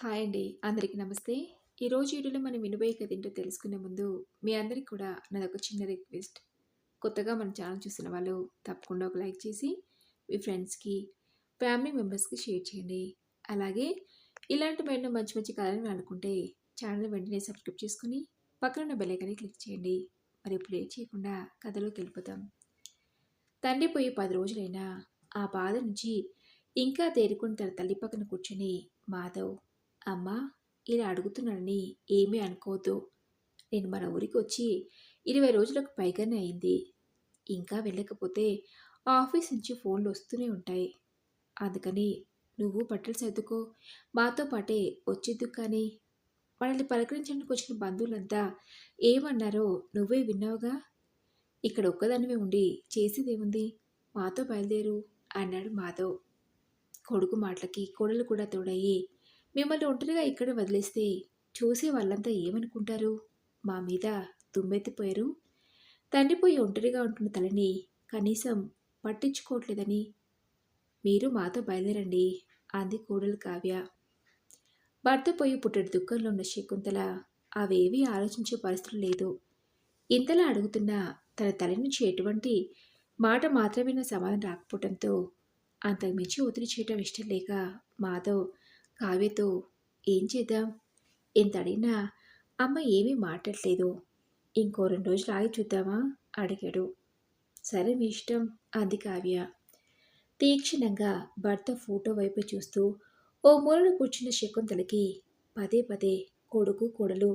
Hi అండి. అందరికి నమస్తే. ఈరోజు వీడియోలో మనం వినబోయే కథ ఏంటో తెలుసుకునే ముందు మీ అందరికి కూడా నాదొక చిన్న రిక్వెస్ట్. కొత్తగా మన ఛానల్ చూసిన వాళ్ళు తప్పకుండా ఒక లైక్ చేసి మీ ఫ్రెండ్స్‌కి, ఫ్యామిలీ మెంబర్స్‌కి షేర్ చేయండి. అలాగే ఇలాంటి మరెన్నో మంచి మంచి కథలు వినాలనుకుంటే ఛానల్ వెంటనే సబ్స్క్రైబ్ చేసుకొని పక్కన ఉన్న బెల్ ఐకాన్ని క్లిక్ చేయండి. మరి ఇప్పుడు లేట్ చేయకుండా కథలోకి వెళ్ళిపోదాం. తండ్రి పోయి 10 రోజులైనా ఆ బాధ నుంచి ఇంకా తేరుకొని తన తల్లి పక్కన కూర్చొని మాధవ్, అమ్మా, ఇలా అడుగుతున్నానని ఏమీ అనుకోవద్దు. నేను మన ఊరికి వచ్చి 20 రోజులకు పైగానే అయింది. ఇంకా వెళ్ళకపోతే ఆఫీస్ నుంచి ఫోన్లు వస్తూనే ఉంటాయి. అందుకని నువ్వు బట్టలు సర్దుకో, మాతో పాటే వచ్చేద్దుకు కానీ. మనల్ని పలకరించడానికి వచ్చిన బంధువులంతా ఏమన్నారో నువ్వే విన్నావుగా. ఇక్కడ ఒక్కదానివే ఉండి చేసేదేముంది? మాతో బయలుదేరు అన్నాడు మాధవ్. కొడుకు మాటలకి కోడలు కూడా తోడయ్యి, మిమ్మల్ని ఒంటరిగా ఇక్కడ వదిలేస్తే చూసే వాళ్ళంతా ఏమనుకుంటారు? మా మీద దుమ్మెత్తిపోయారు. తండ్రిపోయి ఒంటరిగా ఉంటున్న తలని కనీసం పట్టించుకోవట్లేదని మీరు మాతో బయలుదేరండి అంది కోడలు కావ్య. భర్త పోయి పుట్టడి దుఃఖంలో ఉన్న శకుంతల అవేవీ ఆలోచించే పరిస్థితి లేదు. ఇంతలా అడుగుతున్న తన తల్లి నుంచి ఎటువంటి మాట మాత్రమే సమాధానం రాకపోవడంతో అంతకుమించి ఒత్తిడి చేయటం ఇష్టం లేక మాధవ్ కావ్యతో ఏం చేద్దాం, ఎంత అడిగినా అమ్మ ఏమీ మాట్లాడలేదు. ఇంకో 2 రోజులు ఆగి చూద్దామా అడిగాడు. సరే మీ ఇష్టం అంది కావ్య. తీక్షణంగా భర్త ఫోటో వైపు చూస్తూ ఓ మూలన కూర్చున్న శకుంతలకి పదే పదే కొడుకు కోడలు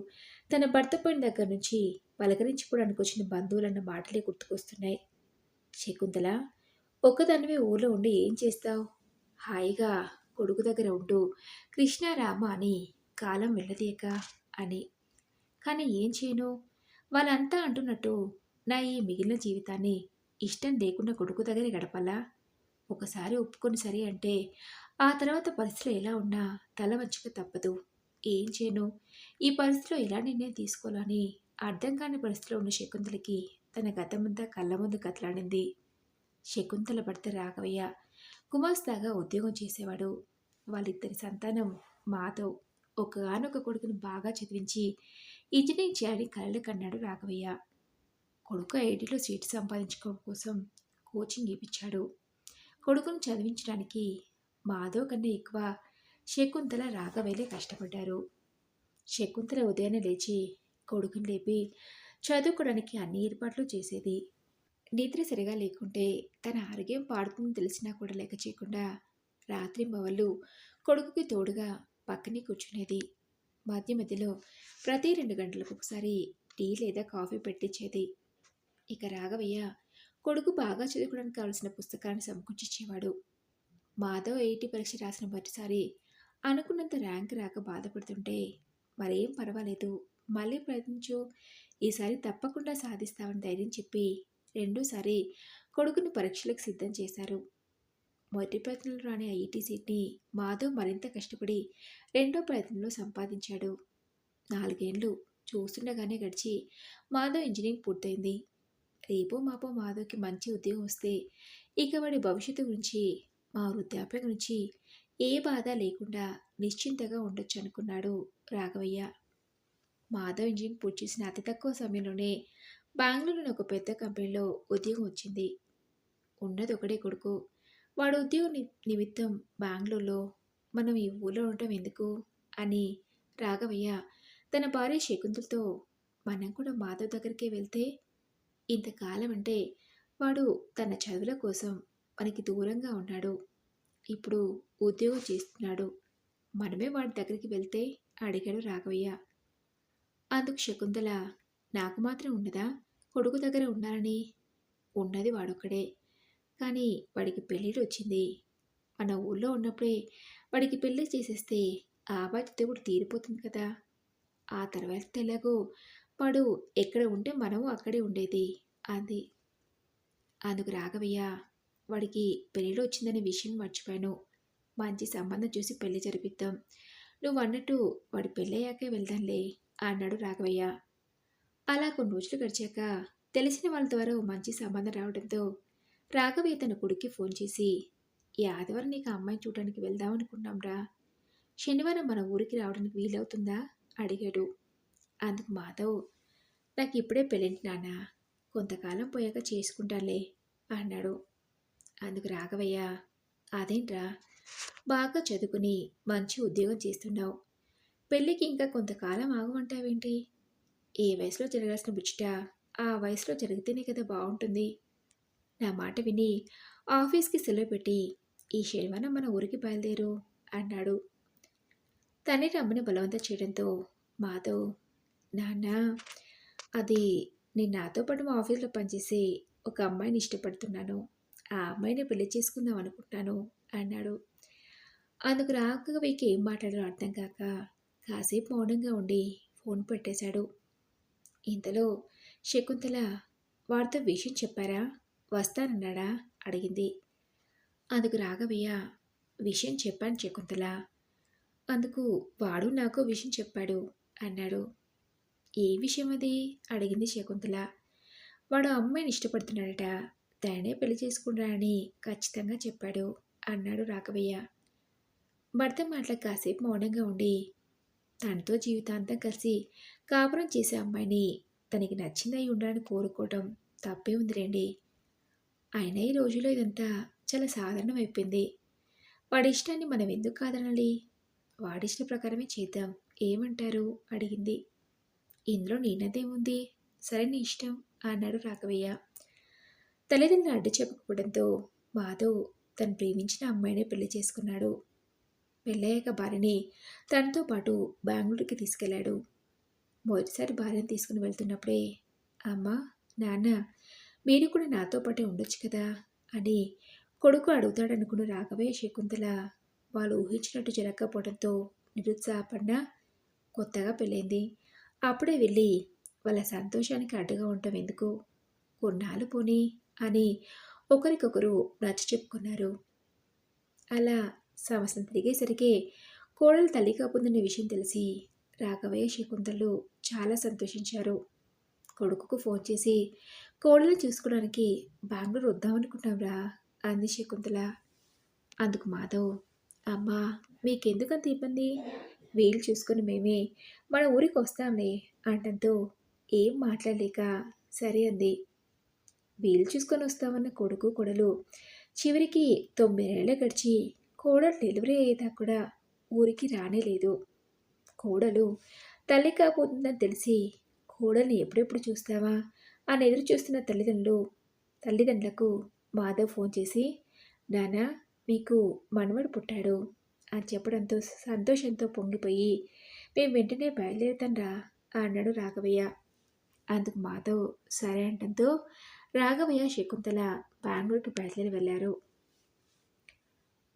తన భర్త పోయిన దగ్గర నుంచి పలకరించుకోవడానికి వచ్చిన బంధువులన్న మాటలే గుర్తుకొస్తున్నాయి. శకుంతల, ఒక్కదానివే ఊర్లో ఉండి ఏం చేస్తావు? హాయిగా కొడుకు దగ్గర ఉంటూ కృష్ణారామ అని కాలం వెళ్ళదీయక అని. కానీ ఏం చేయను? వాళ్ళంతా అంటున్నట్టు నా ఈ మిగిలిన జీవితాన్ని ఇష్టం లేకుండా కొడుకు దగ్గర గడపాలా? ఒకసారి ఒప్పుకొని సరే అంటే ఆ తర్వాత పరిస్థితులు ఎలా ఉన్నా తల వంచక తప్పదు. ఏం చేయను? ఈ పరిస్థితిలో ఎలా నిర్ణయం తీసుకోవాలని అర్థం కాని పరిస్థితిలో ఉన్న శకుంతలకి తన గతమంతా కళ్ళ ముందు కదలాడింది. శకుంతల భర్త రాఘవయ్య గుమాస్తాగా ఉద్యోగం చేసేవాడు. వాళ్ళిద్దరి సంతానం మాధవ్. ఒకగానొక కొడుకును బాగా చదివించి ఇంజనీరింగ్ చేయాలని కలలు కన్నాడు రాఘవయ్య. కొడుకు ఐఐటీలో సీటు సంపాదించుకోవడం కోసం కోచింగ్ ఇప్పించాడు. కొడుకును చదివించడానికి మాధవ్ కన్నా ఎక్కువ శకుంతల రాఘవయ్యలే కష్టపడ్డారు. శకుంతల ఉదయాన్నే లేచి కొడుకుని లేపి చదువుకోవడానికి అన్ని ఏర్పాట్లు చేసేది. నిద్ర సరిగా లేకుంటే తన ఆరోగ్యం పాడుతుందని తెలిసినా కూడా లెక్క చేయకుండా రాత్రింబవళ్ళు కొడుకుకి తోడుగా పక్కనే కూర్చునేది. మధ్య మధ్యలో ప్రతి 2 గంటలకు ఒకసారి టీ లేదా కాఫీ పెట్టించేది. ఇక రాఘవయ్య కొడుకు బాగా చదువుకోవడానికి కావలసిన పుస్తకాన్ని సమకూర్చిచ్చేవాడు. మాధవ్ ఐఐటి పరీక్ష రాసిన మొదటిసారి అనుకున్నంత ర్యాంక్ రాక బాధపడుతుంటే మరేం పర్వాలేదు, మళ్ళీ ప్రయత్నించు, ఈసారి తప్పకుండా సాధిస్తామని ధైర్యం చెప్పి రెండోసారి కొడుకుని పరీక్షలకు సిద్ధం చేశారు. మొదటి ప్రయత్నంలో రాని ఐఐటి సీట్ని మాధవ్ మరింత కష్టపడి రెండో ప్రయత్నంలో సంపాదించాడు. 4 ఏళ్ళు చూస్తుండగానే గడిచి మాధవ్ ఇంజనీరింగ్ పూర్తయింది. రేపో మాపో మాధవ్కి మంచి ఉద్యోగం వస్తే ఇక వాడి భవిష్యత్తు గురించి, మా వృద్ధాప్యం గురించి ఏ బాధ లేకుండా నిశ్చింతగా ఉండొచ్చు అనుకున్నాడు రాఘవయ్య. మాధవ్ ఇంజనీరింగ్ పూర్తి చేసిన అతి తక్కువ సమయంలోనే బెంగళూరులోని ఒక పెద్ద కంపెనీలో ఉద్యోగం వచ్చింది. ఉన్నది ఒకడే కొడుకు. వాడు ఉద్యోగం నిమిత్తం బెంగళూరులో, మనం ఈ ఊళ్ళో ఉండటం ఎందుకు అని రాఘవయ్య తన భార్య శకుంతలతో, మనం కూడా మాధవ్ దగ్గరికే వెళ్తే, ఇంతకాలం అంటే వాడు తన చదువుల కోసం మనకి దూరంగా ఉన్నాడు. ఇప్పుడు ఉద్యోగం చేస్తున్నాడు. మనమే వాడి దగ్గరికి వెళ్తే అడిగాడు రాఘవయ్య. అందుకు శకుంతల, నాకు మాత్రం ఉన్నదా కొడుకు దగ్గర ఉండాలని? ఉన్నది వాడొక్కడే. కానీ వాడికి పెళ్ళిళ్ళు వచ్చింది. మన ఊళ్ళో ఉన్నప్పుడే వాడికి పెళ్ళి చేసేస్తే ఆ బాధ్యత కూడా తీరిపోతుంది కదా. ఆ తర్వాత ఎలాగో వాడు ఎక్కడ ఉంటే మనము అక్కడే ఉండేది అంది. అందుకు రాఘవయ్య, వాడికి పెళ్ళిలో వచ్చిందనే విషయం మర్చిపోయాను. మంచి సంబంధం చూసి పెళ్లి జరిపిద్దాం. నువ్వు అన్నట్టు వాడి పెళ్ళయ్యాకే వెళ్దాంలే అన్నాడు రాఘవయ్య. అలా కొన్ని రోజులు గడిచాక తెలిసిన వాళ్ళ ద్వారా ఓ మంచి సంబంధం రావడంతో రాఘవయ్య తన కొడుక్కి ఫోన్ చేసి, ఈ ఆదివారం నీకు ఆ అమ్మాయిని చూడడానికి వెళ్దాం అనుకున్నాంరా. శనివారం మన ఊరికి రావడానికి వీలవుతుందా అడిగాడు. అందుకు మాధవ్, నాకిప్పుడే పెళ్ళింటి నాన్న, కొంతకాలం పోయాక చేసుకుంటానులే అన్నాడు. అందుకు రాఘవయ్య, అదేంట్రా, బాగా చదువుకుని మంచి ఉద్యోగం చేస్తున్నావు, పెళ్ళికి ఇంకా కొంతకాలం ఆగమంటావేంటి? ఏ వయసులో జరగాల్సిన ముచ్చట ఆ వయసులో జరిగితేనే కదా బాగుంటుంది. నా మాట విని ఆఫీస్కి సెలవు పెట్టి ఈ శనివారం మన ఊరికి బయలుదేరు అన్నాడు. తనే రమ్మని బలవంతం చేయడంతో మాధవ్, నాన్న, అది నేను నాతో పాటు మా ఆఫీస్లో పనిచేసే ఒక అమ్మాయిని ఇష్టపడుతున్నాను, ఆ అమ్మాయిని పెళ్లి చేసుకుందాం అనుకుంటున్నాను అన్నాడు. అందుకు రాఘవయ్యకి ఏం మాట్లాడాలో అర్థం కాక కాసేపు మౌనంగా ఉండి ఫోన్ పెట్టేశాడు. ఇంతలో శకుంతల, వాడితో విషయం చెప్పారా, వస్తానన్నాడా అడిగింది. అందుకు రాఘవయ్య, విషయం చెప్పాను శకుంతల, అందుకు వాడు నాకు విషయం చెప్పాడు అన్నాడు. ఏ విషయం అది అడిగింది శకుంతల. వాడు అమ్మాయిని ఇష్టపడుతున్నాడట, తననే పెళ్లి చేసుకుంటానని ఖచ్చితంగా చెప్పాడు అన్నాడు రాఘవయ్య. భర్త మాటలకు కాసేపు మౌనంగా ఉండి, తనతో జీవితాంతం కలిసి కాపురం చేసే అమ్మాయిని తనకి నచ్చిందై ఉండాలని కోరుకోవటం తప్పే ఉందిలేండి. అయినా ఈ రోజుల్లో ఇదంతా చాలా సాధారణం అయిపోయింది. వాడి ఇష్టాన్ని మనం ఎందుకు కాదనాలి? వాడిష్ట ప్రకారమే చేద్దాం, ఏమంటారు అడిగింది. ఇందులో నేనదేముంది, సరే నీ ఇష్టం అన్నాడు రాఘవయ్య. తల్లిదండ్రులు అడ్డు చెప్పకపోవడంతో మాధవ్ తను ప్రేమించిన అమ్మాయినే పెళ్లి చేసుకున్నాడు. పెళ్ళయ్యాక భార్యని తనతో పాటు బెంగళూరుకి తీసుకెళ్లాడు. మొదటిసారి భార్యను తీసుకుని వెళ్తున్నప్పుడే, అమ్మ, నాన్న, మీరు కూడా నాతో పాటే ఉండొచ్చు కదా అని కొడుకు అడుగుతాడనుకున్న రాఘవయ్య శకుంతల వాళ్ళు ఊహించినట్టు జరగకపోవడంతో నిరుత్సాహపడిన, కొత్తగా పెళ్ళైంది, అప్పుడే వెళ్ళి వాళ్ళ సంతోషానికి అడ్డుగా ఉండటం ఎందుకు, కొన్నాళ్ళు పోనీ అని ఒకరికొకరు నచ్చ చెప్పుకున్నారు. అలా సంవత్సరం తిరిగేసరికి కోడలు తల్లి కాబోతున్న విషయం తెలిసి రాఘవయ్య శకుంతలు చాలా సంతోషించారు. కొడుకుకు ఫోన్ చేసి, కోడలు చూసుకోవడానికి బెంగళూరు వద్దామనుకుంటాంరా అంది శకుంతల. అందుకు మాధవ్, అమ్మా, మీకెందుకంత ఇబ్బంది, వీలు చూసుకుని మేమే మన ఊరికి వస్తాంలే అంటంతో ఏం మాట్లాడలేక సరే అంది. వీలు చూసుకొని వస్తామన్న కొడుకు కొడలు చివరికి 9 ఏళ్ళ గడిచి కోడలు డెలివరీ అయ్యేదాకా కూడా ఊరికి రానేలేదు. కోడలు తల్లి కాబోతుందని తెలిసి కోడల్ని ఎప్పుడెప్పుడు చూస్తావా అని ఎదురు చూస్తున్న తల్లిదండ్రులకు మాధవ్ ఫోన్ చేసి, నానా, మీకు మనవడు పుట్టాడు అని చెప్పడంతో సంతోషంతో పొంగిపోయి, మేము వెంటనే బయలుదేరుతాంరా అన్నాడు రాఘవయ్య. అందుకు మాధవ్ సరే అంటంతో రాఘవయ్య శకుంతల బెంగళూరుకి బయలుదేరి వెళ్ళారు.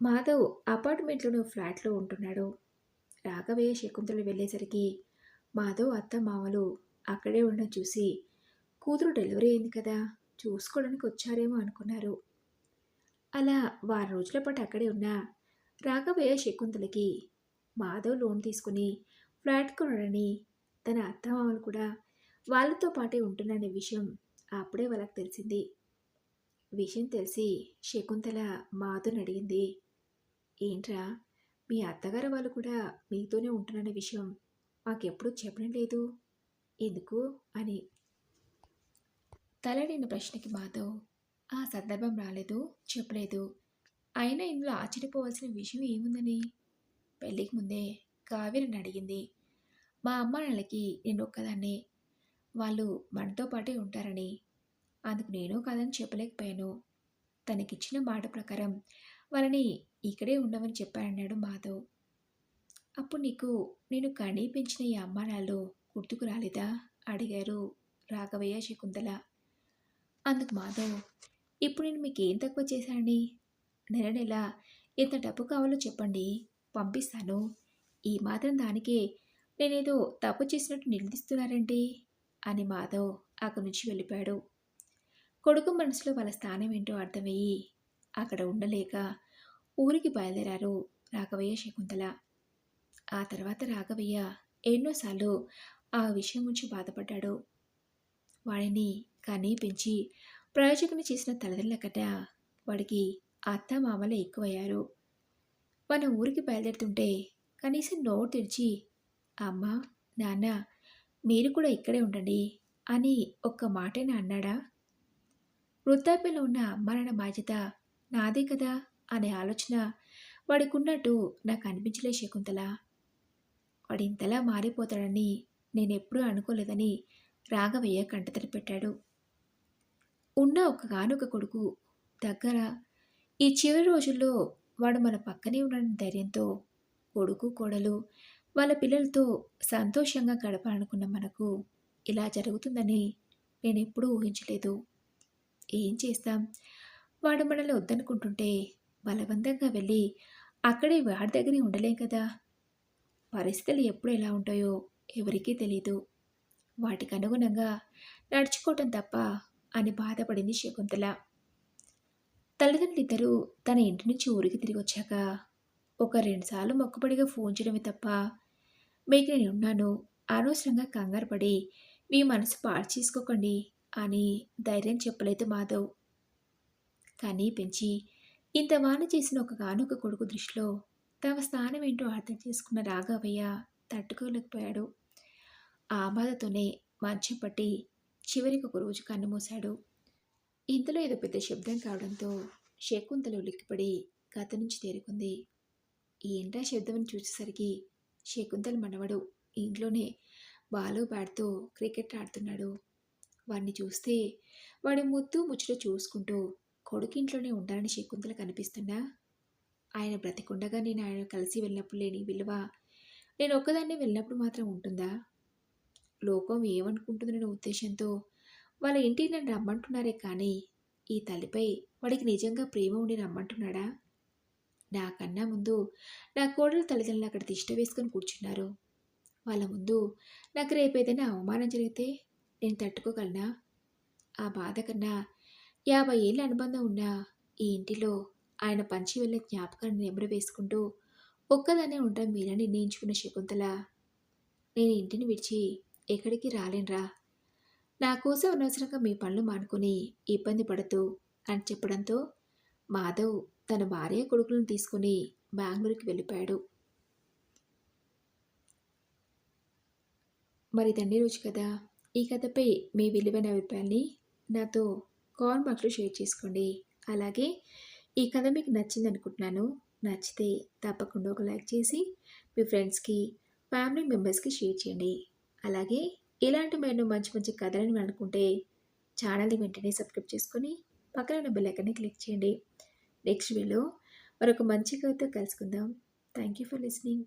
మాధవ్ అపార్ట్మెంట్లోని ఫ్లాట్లో ఉంటున్నాడు. రాఘవయ్య శకుంతలు వెళ్ళేసరికి మాధవ్ అత్త మామలు అక్కడే ఉండడం చూసి, కూతురు డెలివరీ అయింది కదా, చూసుకోవడానికి వచ్చారేమో అనుకున్నారు. అలా వారం రోజుల పాటు అక్కడే ఉన్న రాఘవయ్య శకుంతలకి మాధవ్ లోన్ తీసుకుని ఫ్లాట్ కొనడని, తన అత్తమామలు కూడా వాళ్ళతో పాటే ఉంటున్నానే విషయం అప్పుడే వాళ్ళకి తెలిసింది. విషయం తెలిసి శకుంతల మాధవ్ని అడిగింది, ఏంట్రా, మీ అత్తగారు వాళ్ళు కూడా మీతోనే ఉంటున్నానే విషయం మాకెప్పుడూ చెప్పడం లేదు, ఎందుకు అని. తలడిన ప్రశ్నకి మాధవ్, ఆ సందర్భం రాలేదు, చెప్పలేదు. అయినా ఇందులో ఆశ్చర్యపోవాల్సిన విషయం ఏముందని, పెళ్ళికి ముందే కావేరిని అడిగింది. మా అమ్మ నాన్నలకి నేను ఒక్కదాన్నే, వాళ్ళు మనతో పాటే ఉంటారని, అందుకు నేను కాదని చెప్పలేకపోయాను. తనకిచ్చిన మాట ప్రకారం వాళ్ళని ఇక్కడే ఉండమని చెప్పానన్నాడు మాధవ్. అప్పుడు నీకు నేను కనీ పెంచిన ఈ అమ్మ నాన్నలు గుర్తుకు రాలేదా అడిగారు రాఘవయ్య శకుంతల. అందుకు మాధవ్, ఇప్పుడు నేను మీకేం తక్కువ చేశానండి, నెల నెల ఎంత డబ్బు కావాలో చెప్పండి, పంపిస్తాను, ఈ మాత్రం దానికే నేనేదో తప్పు చేసినట్టు నిందిస్తున్నారండి అని మాధవ్ అక్కడి నుంచి వెళ్ళిపోయాడు. కొడుకు మనసులో వాళ్ళ స్థానం ఏంటో అర్థమయ్యి అక్కడ ఉండలేక ఊరికి బయలుదేరారు రాఘవయ్య శకుంతల. ఆ తర్వాత రాఘవయ్య ఎన్నోసార్లు ఆ విషయం గురించి బాధపడ్డాడు. వాడిని కనీ పెంచి ప్రయోజకుని చేసిన తల్లిదండ్రుల కట వాడికి అత్త మామలే ఎక్కువయ్యారు. మన ఊరికి బయలుదేరుతుంటే కనీసం నోరు తెరిచి, అమ్మ, నాన్న మీరు కూడా ఇక్కడే ఉండండి అని ఒక్క మాటైనా అన్నాడా? వృద్ధాప్యంలో ఉన్న అమ్మ నాన్న బాధ్యత నాదే కదా అనే ఆలోచన వాడికున్నట్టు నాకు అనిపించలే శకుంతల. వాడింతలా మారిపోతాడని నేనెప్పుడూ అనుకోలేదని రాఘవయ్య కంటతడి పెట్టాడు. ఉన్న ఒక్కగానొక కొడుకు దగ్గర ఈ చివరి రోజుల్లో వాడు మన పక్కనే ఉన్నాడన్న ధైర్యంతో కొడుకు, కోడలు వాళ్ళ పిల్లలతో సంతోషంగా గడపాలనుకున్న మనకు ఇలా జరుగుతుందని నేనెప్పుడూ ఊహించలేదు. ఏం చేస్తాం? వాడు మనల్ని వద్దనుకుంటుంటే బలవంతంగా వెళ్ళి అక్కడే వాడి దగ్గరే ఉండలేం కదా! పరిస్థితులు ఎప్పుడు ఎలా ఉంటాయో ఎవరికీ తెలీదు. వాటికి అనుగుణంగా నడుచుకోవటం తప్ప అని బాధపడింది శకుంతల. తల్లిదండ్రులిద్దరూ తన ఇంటి నుంచి ఊరికి తిరిగొచ్చాక ఒక 2 సార్లు మొక్కుబడిగా ఫోన్ చేయడమే తప్ప, మీకు నేనున్నాను, అనవసరంగా కంగారు పడి మీ మనసు పాడు చేసుకోకండి అని ధైర్యం చెప్పలేదు మాధవ్. కానీ పెంచి ఇంత వాన చేసిన ఒకగానొక కొడుకు దృష్టిలో తమ స్థానం ఏంటో అర్థం చేసుకున్న రాఘవయ్య తట్టుకోలేకపోయాడు. ఆ బాధతోనే మంచం పట్టి చివరికి ఒక రోజు కన్నుమూశాడు. ఇంతలో ఏదో పెద్ద శబ్దం కావడంతో శకుంతల ఉలిక్కిపడి గది నుంచి తేరుకుంది. ఏంటా శబ్దం అని చూసేసరికి శకుంతల మనవడు ఇంట్లోనే బాలు బ్యాట్తో క్రికెట్ ఆడుతున్నాడు. వాడిని చూస్తే వాడి ముద్దు ముచ్చట చూసుకుంటూ కొడుకింట్లోనే ఉండాలని శకుంతల కనిపిస్తున్నా, ఆయన బ్రతికుండగా నేను ఆయన కలిసి వెళ్ళినప్పుడు లేని విలువ నేను ఒక్కదాన్నే వెళ్ళినప్పుడు మాత్రం ఉంటుందా? లోకం ఏమనుకుంటుందనే ఉద్దేశంతో వాళ్ళ ఇంటికి నన్ను రమ్మంటున్నారే కానీ ఈ తల్లిపై వాడికి నిజంగా ప్రేమ ఉండి రమ్మంటున్నాడా? నాకన్నా ముందు నా కోడలు తల్లిదండ్రులు అక్కడ తిష్ట వేసుకొని కూర్చున్నారు. వాళ్ళ ముందు నాకు రేపేదైనా అవమానం జరిగితే నేను తట్టుకోగలనా? ఆ బాధ కన్నా 50 ఏళ్ళ అనుబంధం ఉన్న ఈ ఇంటిలో ఆయన పంచి వెళ్ళే జ్ఞాపకాన్ని నెమరు వేసుకుంటూ ఒక్కదాన్నే ఉండడం మీరని నిర్ణయించుకున్న శకుంతల, నేను ఇంటిని విడిచి ఎక్కడికి రాలేనురా, నా కోసం అనవసరంగా మీ పనులు మానుకొని ఇబ్బంది పడద్దు అని చెప్పడంతో మాధవ్ తన భార్య కొడుకులను తీసుకుని బెంగళూరుకి వెళ్ళిపోయాడు. మరి తండ్రి రోజు కదా, ఈ కథపై మీ విలువైన అభిప్రాయాన్ని నాతో కామెంట్ బాక్స్లో షేర్ చేసుకోండి. అలాగే ఈ కథ మీకు నచ్చింది అనుకుంటున్నాను. నచ్చితే తప్పకుండా ఒక లైక్ చేసి మీ ఫ్రెండ్స్కి, ఫ్యామిలీ మెంబర్స్కి షేర్ చేయండి. అలాగే ఇలాంటి మరెన్నో మంచి మంచి కథలని అనుకుంటే ఛానల్ని వెంటనే సబ్స్క్రైబ్ చేసుకొని పక్కన ఉన్న బెల్ ఐకాన్ని క్లిక్ చేయండి. నెక్స్ట్ వీడియోలో మరొక మంచి కథతో కలుసుకుందాం. Thank you for listening.